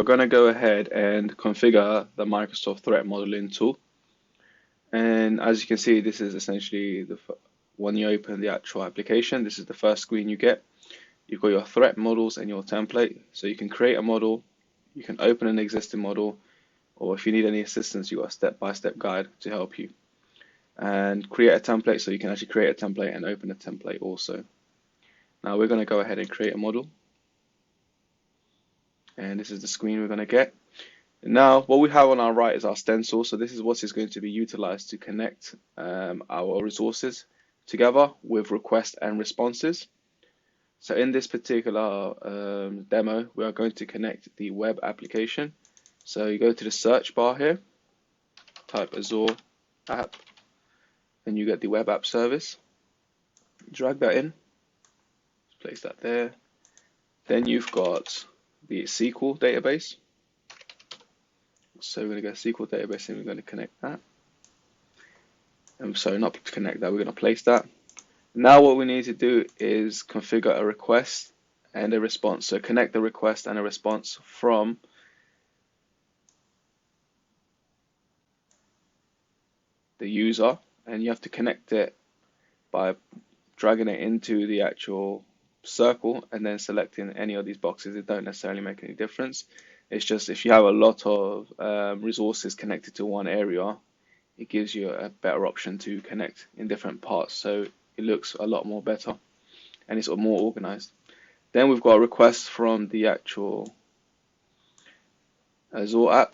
we're going to go ahead and configure the Microsoft Threat Modeling tool. And as you can see, this is essentially when you open the actual application, this is the first screen you get. You've got your threat models and your template. So you can create a model, you can open an existing model, or if you need any assistance, you've got a step-by-step guide to help you. And create a template, so you can actually create a template and open a template also. Now we're going to go ahead and create a model. And this is the screen we're going to get. Now, what we have on our right is our stencil. So this is what is going to be utilized to connect our resources together with requests and responses. So in this particular demo, we are going to connect the web application. So you go to the search bar here, type Azure app, and you get the web app service. Drag that in, place that there. Then you've got the SQL database. So we're going to go SQL database and we're going to connect that. Sorry, not connect that, we're going to place that. Now what we need to do is configure a request and a response. So connect the request and a response from the user, and you have to connect it by dragging it into the actual circle and then selecting any of these boxes. It don't necessarily make any difference. It's just if you have a lot of resources connected to one area, it gives you a better option to connect in different parts. So it looks a lot more better and it's more organized. Then we've got a request from the actual Azure app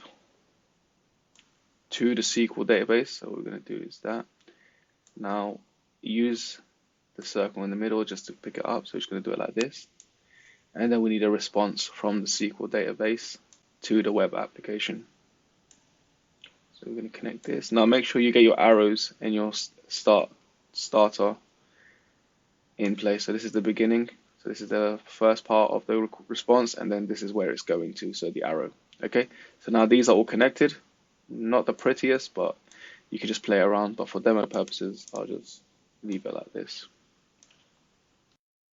to the SQL database. So what we're going to do is that. Now use the circle in the middle just to pick it up. So we're just going to do it like this. And then we need a response from the SQL database to the web application. So we're going to connect this. Now make sure you get your arrows and your starter in place. So this is the beginning. So this is the first part of the response, and then this is where it's going to, so the arrow. Okay, so now these are all connected. Not the prettiest, but you can just play around. But for demo purposes, I'll just leave it like this.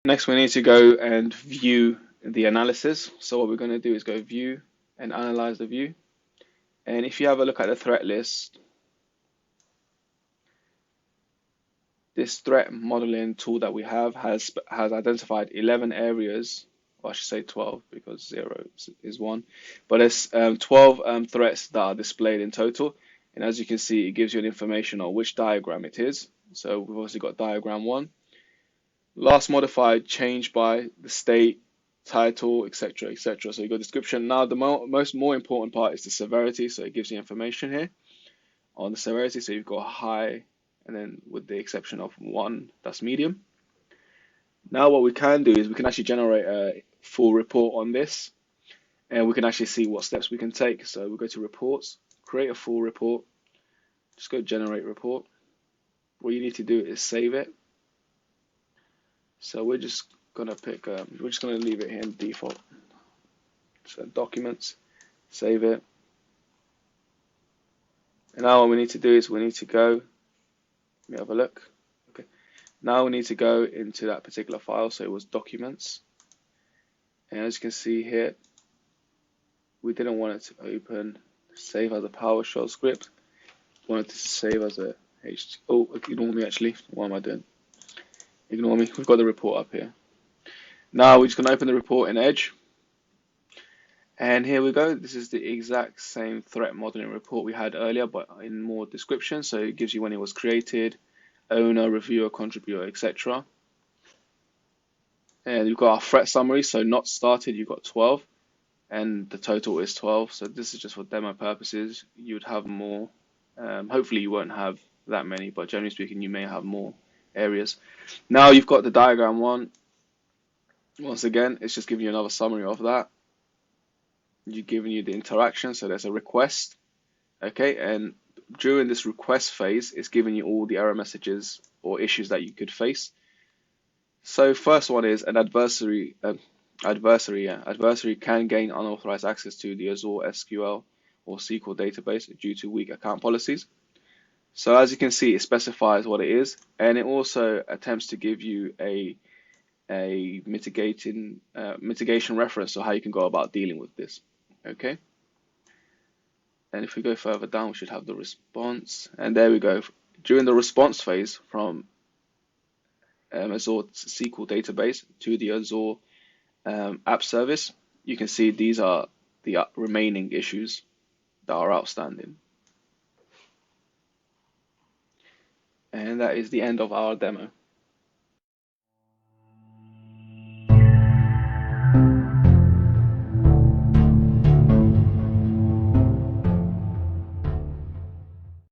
Next, we need to go and view the analysis. So what we're going to do is go view and analyze the view. And if you have a look at the threat list, this threat modeling tool that we have has identified 11 areas, or I should say 12 because 0 is 1, but it's 12 threats that are displayed in total. And as you can see, it gives you an information on which diagram it is. So we've also got diagram 1, last modified, changed by the state, title, etc., etc. So you got description. Now the more important part is the severity. So it gives you information here on the severity. So you've got high, and then with the exception of 1, that's medium. Now what we can do is we can actually generate a full report on this, and we can actually see what steps we can take. So we go to reports, create a full report, just go generate report. What you need to do is save it. So we're just gonna pick, we're just gonna leave it here in default. So documents, save it. And now what we need to do is we need to go, let me have a look. Okay. Now we need to go into that particular file. So it was documents. And as you can see here, we didn't want it to open, save as a PowerShell script. We wanted it to save as a oh, ignore me actually. What am I doing? Ignore me. We've got the report up here. Now we're just going to open the report in Edge. And here we go. This is the exact same threat modeling report we had earlier, but in more description. So it gives you when it was created, owner, reviewer, contributor, etc. And you've got our threat summary. So not started, you've got 12, and the total is 12. So this is just for demo purposes. You would have more. Hopefully you won't have that many, but generally speaking, you may have more areas. Now you've got the diagram 1. Once again, it's just giving you another summary of that. You're giving you the interaction, so there's a request, okay, and during this request phase, it's giving you all the error messages or issues that you could face. So first one is an adversary. Adversary can gain unauthorized access to the Azure SQL or SQL database due to weak account policies. So as you can see, it specifies what it is, and it also attempts to give you a mitigation reference, so how you can go about dealing with this. Okay. And if we go further down, we should have the response. And there we go. During the response phase from Azure SQL database to the Azure app service, you can see these are the remaining issues that are outstanding. And that is the end of our demo.